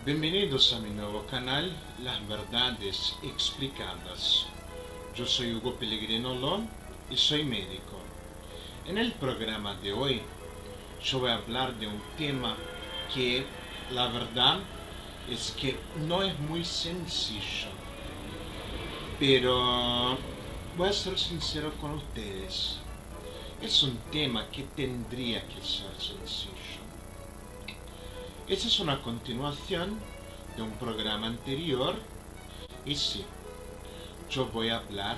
Bienvenidos a mi nuevo canal, Las Verdades Explicadas. Yo soy Hugo Pellegrino Lón y soy médico. En el programa de hoy, yo voy a hablar de un tema que la verdad es que no es muy sencillo, pero voy a ser sincero con ustedes. Es un tema que tendría que ser sencillo. Esta es una continuación de un programa anterior y sí, yo voy a hablar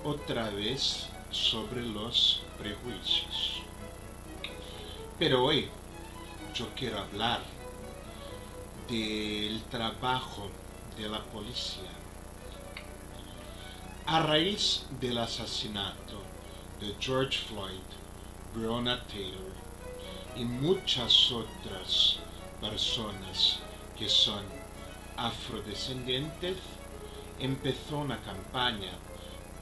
otra vez sobre los prejuicios. Pero hoy yo quiero hablar del trabajo de la policía. A raíz del asesinato de George Floyd, Breonna Taylor y muchas otras personas que son afrodescendientes, empezó una campaña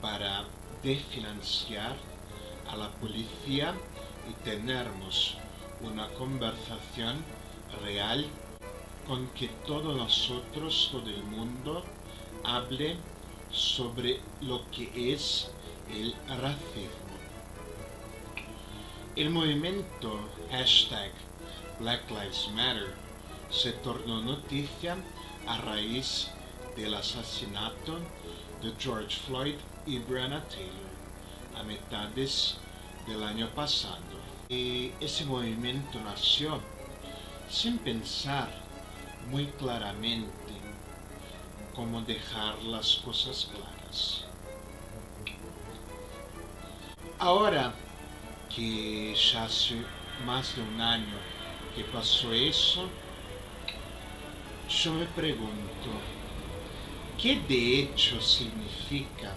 para desfinanciar a la policía y tenermos una conversación real con que todos nosotros, todo el mundo, hable sobre lo que es el racismo. El movimiento hashtag Black Lives Matter se tornó noticia a raíz del asesinato de George Floyd y Breonna Taylor a mitades del año pasado. Y ese movimiento nació sin pensar muy claramente cómo dejar las cosas claras. Ahora que ya hace más de un año que pasó eso, yo me pregunto, ¿qué de hecho significa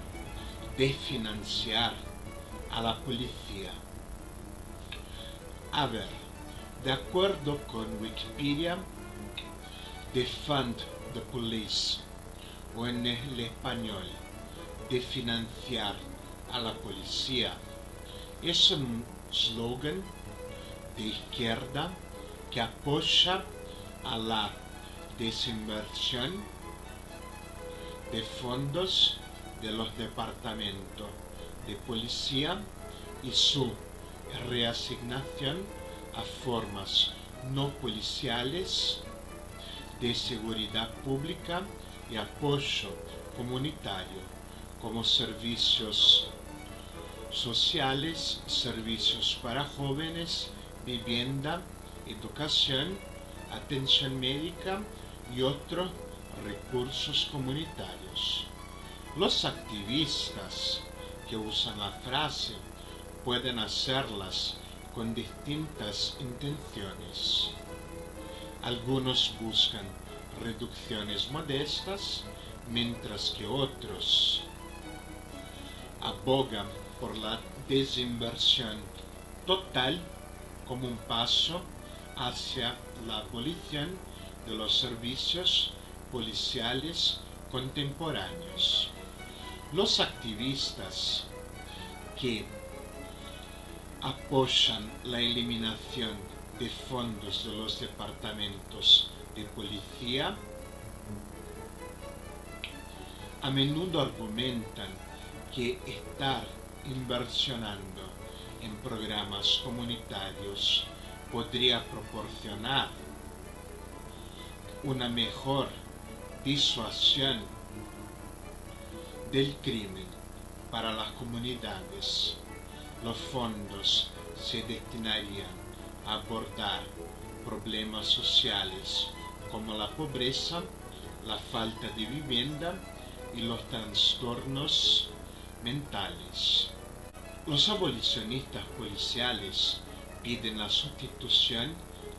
desfinanciar a la policía? A ver, de acuerdo con Wikipedia, Defund the Police, o en el español, de financiar a la policía, es un slogan de izquierda que apoya a la desinversión de fondos de los departamentos de policía y su reasignación a formas no policiales de seguridad pública y apoyo comunitario, como servicios sociales, servicios para jóvenes, vivienda, educación, atención médica y otros recursos comunitarios. Los activistas que usan la frase pueden hacerlas con distintas intenciones. Algunos buscan reducciones modestas, mientras que otros abogan por la desinversión total como un paso hacia la abolición de los servicios policiales contemporáneos. Los activistas que apoyan la eliminación de fondos de los departamentos de policía a menudo argumentan que estar inversionando en programas comunitarios podría proporcionar una mejor disuasión del crimen para las comunidades. Los fondos se destinarían a abordar problemas sociales como la pobreza, la falta de vivienda y los trastornos mentales. Los abolicionistas policiales piden la sustitución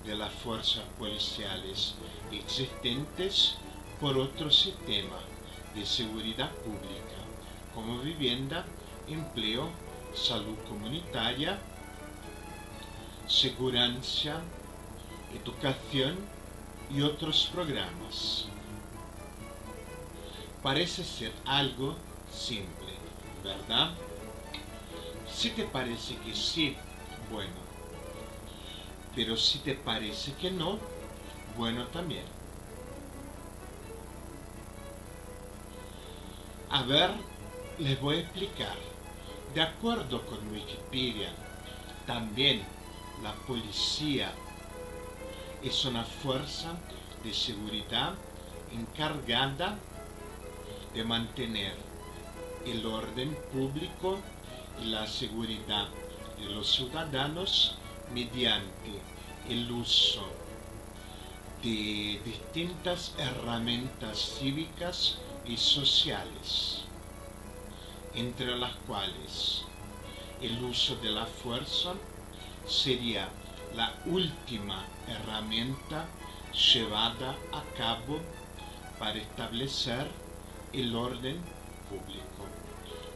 de las fuerzas policiales existentes por otro sistema de seguridad pública, como vivienda, empleo, salud comunitaria, seguridad, educación y otros programas. Parece ser algo simple, ¿verdad? Si te parece que sí, bueno, pero si te parece que no, bueno también. A ver, les voy a explicar. De acuerdo con Wikipedia, también la policía es una fuerza de seguridad encargada de mantener el orden público y la seguridad de los ciudadanos mediante el uso de distintas herramientas cívicas y sociales, entre las cuales el uso de la fuerza sería la última herramienta llevada a cabo para establecer el orden público.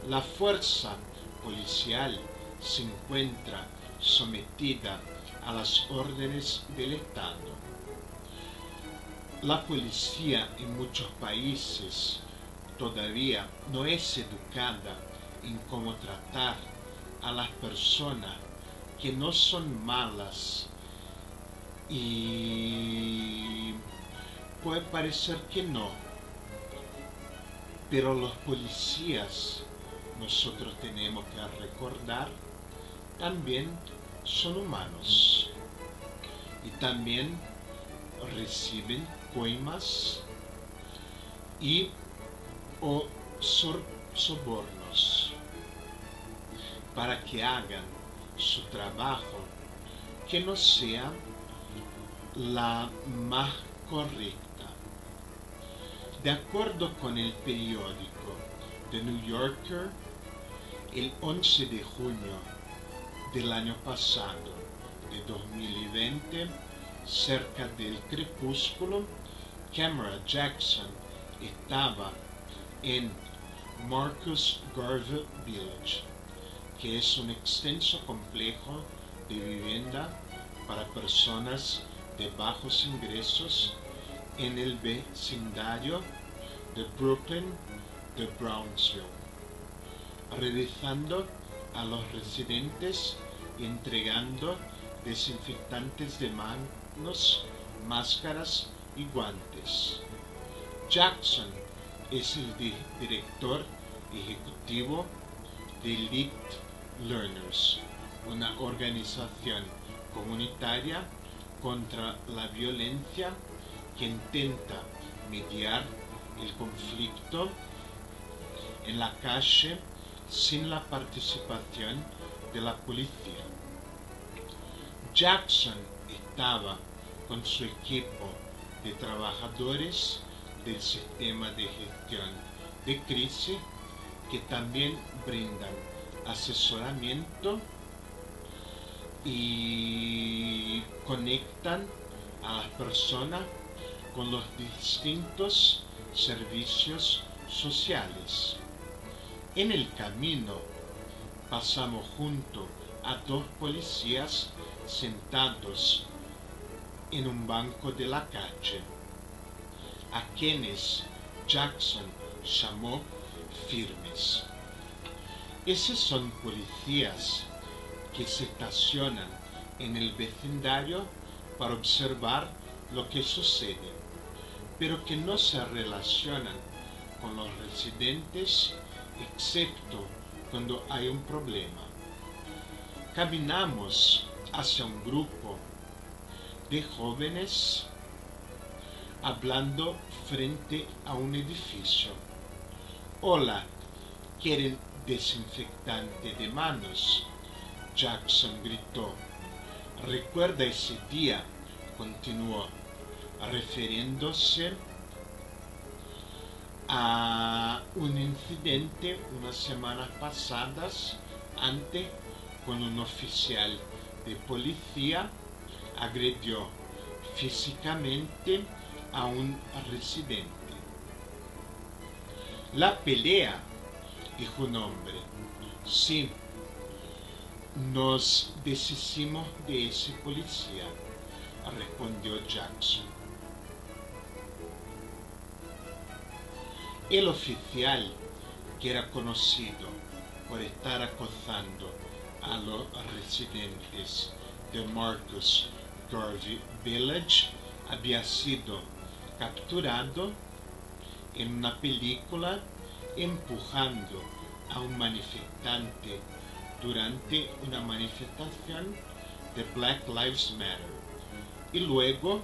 La fuerza policial se encuentra sometida a las órdenes del Estado. La policía en muchos países todavía no es educada en cómo tratar a las personas que no son malas, y puede parecer que no, pero los policías, nosotros tenemos que recordar, también son humanos y también reciben coimas y o sobornos para que hagan su trabajo, que no sea la más correcta. De acuerdo con el periódico The New Yorker, el 11 de junio del año pasado, de 2020, cerca del crepúsculo, Cameron Jackson estaba en Marcus Garvey Village, que es un extenso complejo de vivienda para personas de bajos ingresos en el vecindario de Brooklyn de Brownsville, revisando a los residentes y entregando desinfectantes de manos, máscaras y guantes. Jackson es el director ejecutivo de Elite Learners, una organización comunitaria contra la violencia que intenta mediar el conflicto en la calle sin la participación de la policía. Jackson estaba con su equipo de trabajadores del sistema de gestión de crisis, que también brindan asesoramiento y conectan a las personas con los distintos servicios sociales. En el camino pasamos junto a dos policías sentados en un banco de la calle, a quienes Jackson llamó firmes. Esos son policías que se estacionan en el vecindario para observar lo que sucede, pero que no se relacionan con los residentes excepto cuando hay un problema. Caminamos hacia un grupo de jóvenes hablando frente a un edificio. Hola, ¿quieren desinfectante de manos? Jackson gritó. ¿Recuerda ese día?, continuó, refiriéndose a un incidente unas semanas pasadas antes, cuando un oficial de policía agredió físicamente a un residente. La pelea, dijo un hombre. Sí, nos deshicimos de ese policía, respondió Jackson. El oficial, que era conocido por estar acosando a los residentes de Marcus Garvey Village, había sido capturado en una película empujando a un manifestante durante una manifestación de Black Lives Matter y luego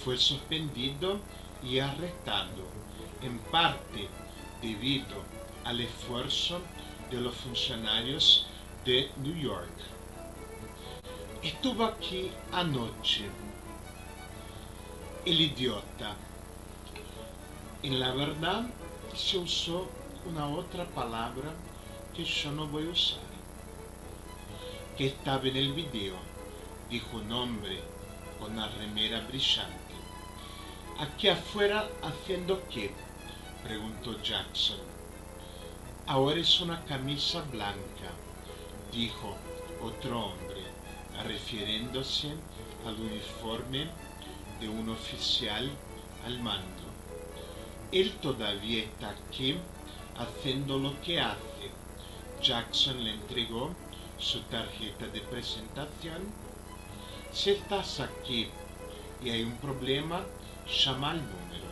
fue suspendido y arrestado, en parte debido al esfuerzo de los funcionarios de New York. Estuvo aquí anoche el idiota. En la verdad se usó una otra palabra que yo no voy a usar, que estaba en el video. Dijo un hombre con una remera brillante. ¿Aquí afuera haciendo qué?, preguntó Jackson. Ahora es una camisa blanca, dijo otro hombre, refiriéndose al uniforme de un oficial al mando. Él todavía está aquí haciendo lo que hace. Jackson le entregó su tarjeta de presentación. Si estás aquí y hay un problema, llama al número.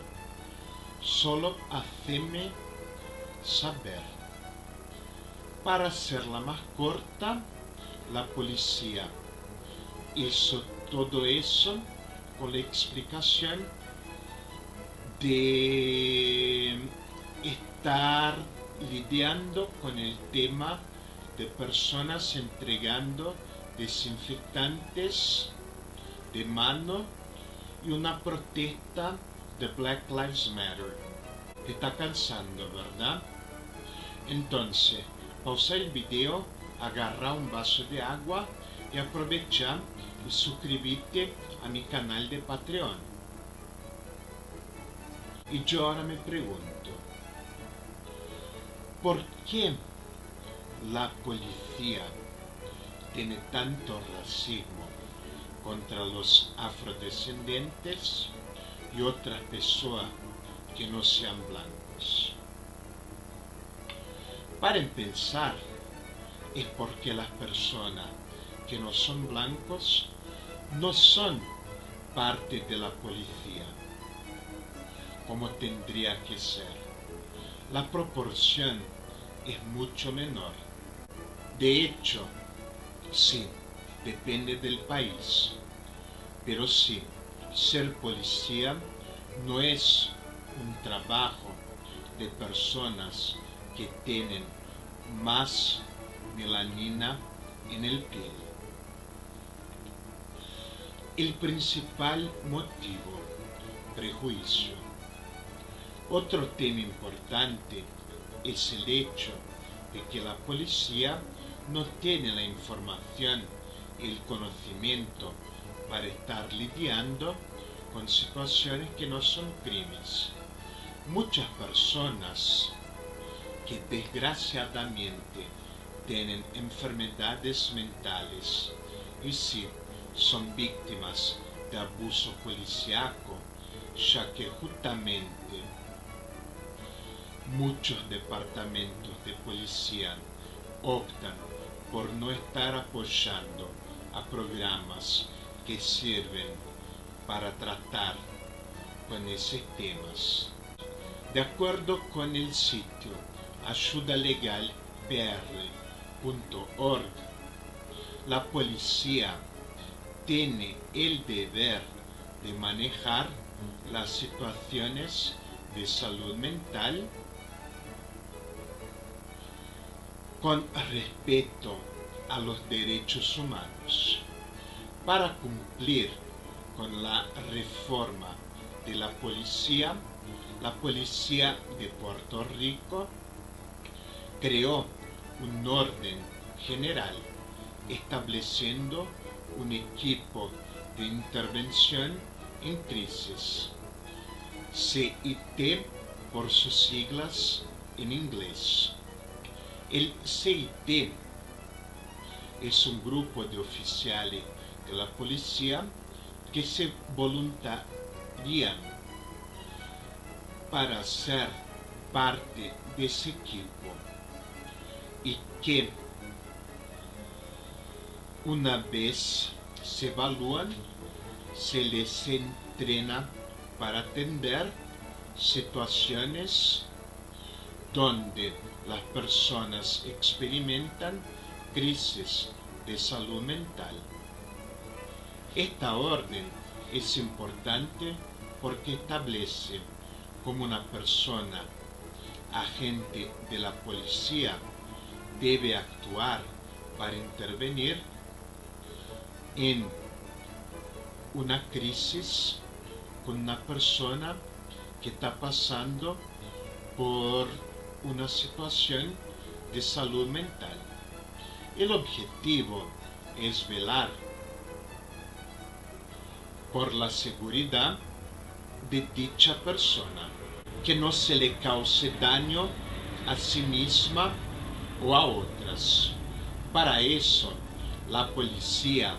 Solo haceme saber. Para hacerla más corta, la policía hizo todo eso con la explicación de estar lidiando con el tema de personas entregando desinfectantes de mano y una protesta de Black Lives Matter. Te está cansando, ¿verdad? Entonces, pausa el video, agarra un vaso de agua y aprovecha y suscríbete a mi canal de Patreon. Y yo ahora me pregunto, ¿por qué la policía tiene tanto racismo contra los afrodescendientes y otras personas que no sean blancos? Para empezar, es porque las personas que no son blancos no son parte de la policía, como tendría que ser. La proporción es mucho menor. De hecho, sí, depende del país, pero sí, ser policía no es un trabajo de personas que tienen más melanina en el piel. El principal motivo, prejuicio. Otro tema importante es el hecho de que la policía no tiene la información y el conocimiento para estar lidiando con situaciones que no son crímenes. Muchas personas que desgraciadamente tienen enfermedades mentales y sí son víctimas de abuso policíaco, ya que justamente muchos departamentos de policía optan por no estar apoyando a programas que sirven para tratar con esos temas. De acuerdo con el sitio ayudalegalpr.org, la policía tiene el deber de manejar las situaciones de salud mental con respeto a los derechos humanos. Para cumplir con la reforma de la policía de Puerto Rico creó un orden general estableciendo un equipo de intervención en crisis, CIT por sus siglas en inglés. El CIT es un grupo de oficiales de la policía que se voluntarian para ser parte de ese equipo y que una vez se evalúan, se les entrena para atender situaciones donde las personas experimentan crisis de salud mental. Esta orden es importante porque establece cómo una persona, agente de la policía, debe actuar para intervenir en una crisis con una persona que está pasando por una situación de salud mental. El objetivo es velar por la seguridad de dicha persona, que no se le cause daño a sí misma o a otras. Para eso, la policía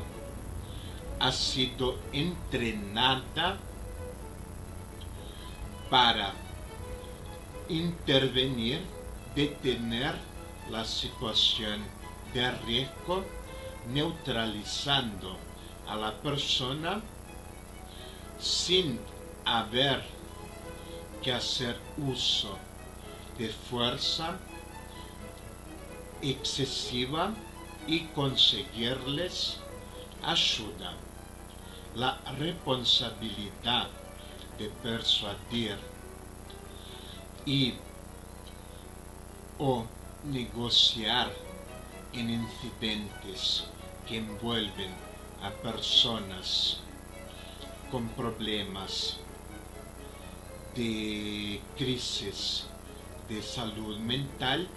ha sido entrenada para intervenir, detener la situación de riesgo, neutralizando a la persona sin haber que hacer uso de fuerza excesiva y conseguirles ayuda. La responsabilidad de persuadir y o negociar en incidentes que envuelven a personas con problemas de crisis de salud mental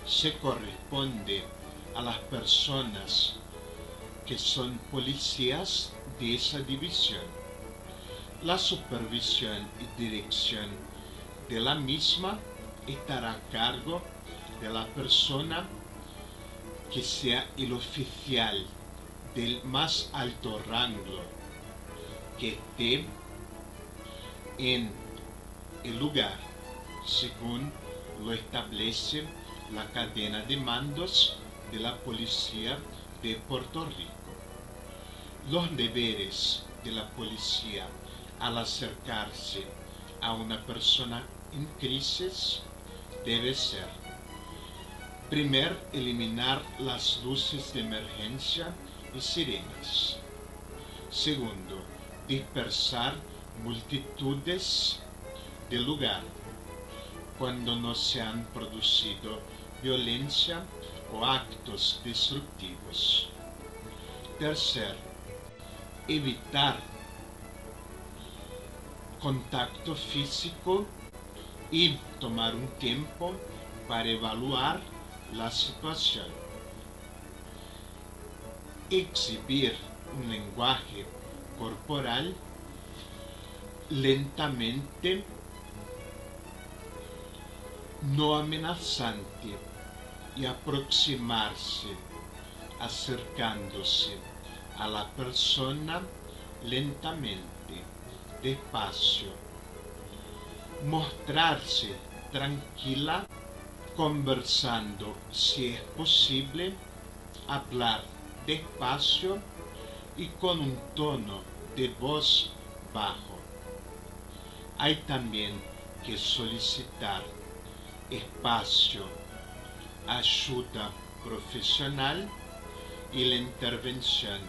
se corresponde a las personas que son policías de esa división. La supervisión y dirección de la misma estará a cargo de la persona que sea el oficial del más alto rango que esté en el lugar, según lo establece la cadena de mandos de la policía de Puerto Rico. Los deberes de la policía al acercarse a una persona en crisis debe ser: primero, eliminar las luces de emergencia y sirenas. Segundo, dispersar multitudes del lugar cuando no se han producido violencia o actos destructivos. Tercero, evitar contacto físico y tomar un tiempo para evaluar la situación. Exhibir un lenguaje corporal lentamente no amenazante y aproximarse acercándose a la persona lentamente, despacio. Mostrarse tranquila, conversando si es posible, hablar despacio y con un tono de voz bajo. Hay también que solicitar espacio, ayuda profesional y la intervención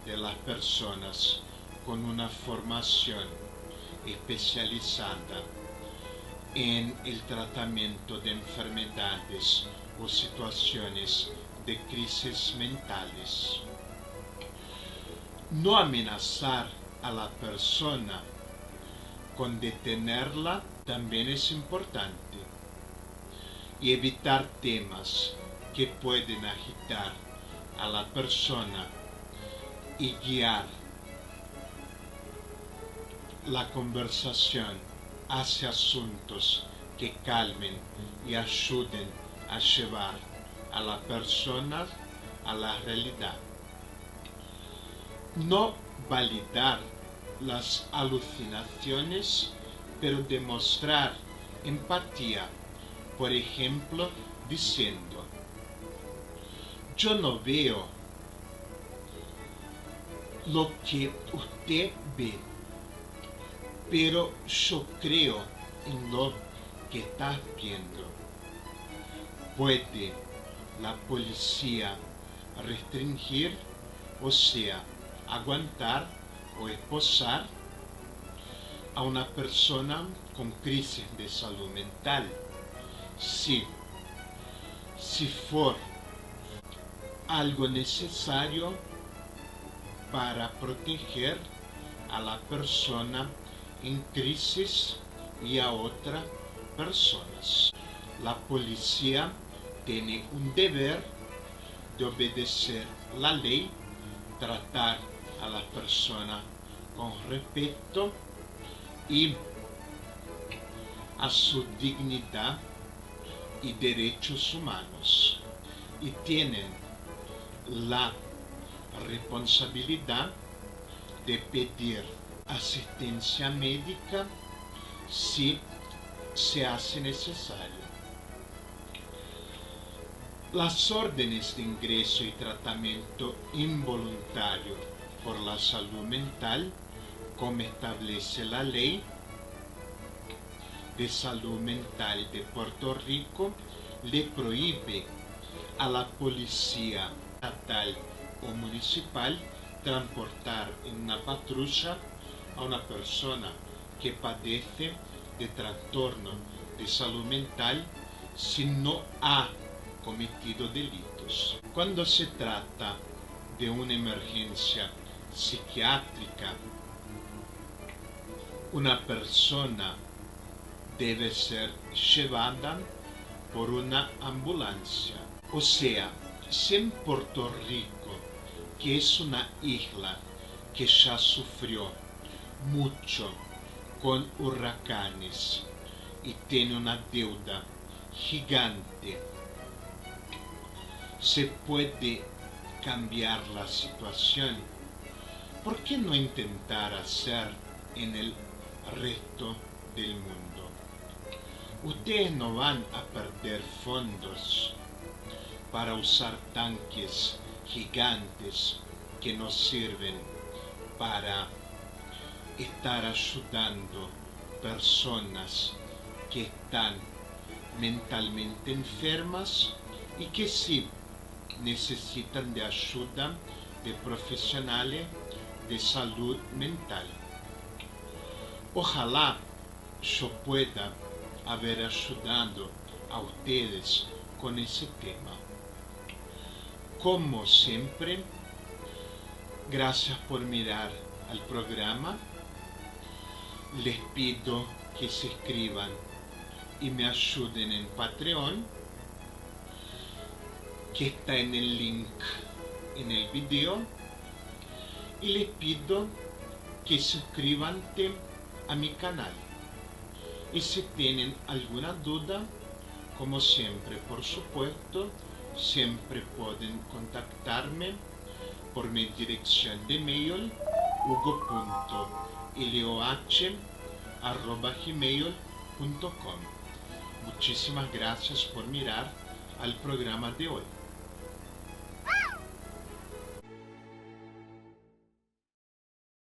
de las personas con una formación especializada en el tratamiento de enfermedades o situaciones de crisis mentales. No amenazar a la persona con detenerla también es importante, y evitar temas que pueden agitar a la persona y guiar la conversación hacia asuntos que calmen y ayuden a llevar a la persona a la realidad. No validar las alucinaciones, pero demostrar empatía, por ejemplo, diciendo: yo no veo lo que usted ve, pero yo creo en lo que estás viendo. ¿Puede la policía restringir, o sea, aguantar o esposar a una persona con crisis de salud mental? Sí, si fuera algo necesario para proteger a la persona en crisis y a otras personas. La policía tiene un deber de obedecer la ley, tratar a la persona con respeto y a su dignidad y derechos humanos, y tienen la responsabilidad de pedir asistencia médica si se hace necesario. Las órdenes de ingreso y tratamiento involuntario por la salud mental, como establece la Ley de Salud Mental de Puerto Rico, le prohíbe a la policía estatal o municipal transportar en una patrulla a una persona que padece de trastorno de salud mental si no ha cometido delitos. Cuando se trata de una emergencia psiquiátrica, una persona debe ser llevada por una ambulancia. O sea, si en Puerto Rico, que es una isla que ya sufrió mucho con huracanes y tiene una deuda gigante, se puede cambiar la situación, ¿por qué no intentar hacer en el resto del mundo? Ustedes no van a perder fondos para usar tanques gigantes que no sirven para estar ayudando personas que están mentalmente enfermas y que sí necesitan de ayuda de profesionales de salud mental. Ojalá yo pueda haber ayudado a ustedes con ese tema. Como siempre, gracias por mirar al programa. Les pido que se inscriban y me ayuden en Patreon, que está en el link en el video, y les pido que se suscriban a mi canal. Y si tienen alguna duda, como siempre, por supuesto, siempre pueden contactarme por mi dirección de mail hugo.ileoh@gmail.com. Muchísimas gracias por mirar al programa de hoy.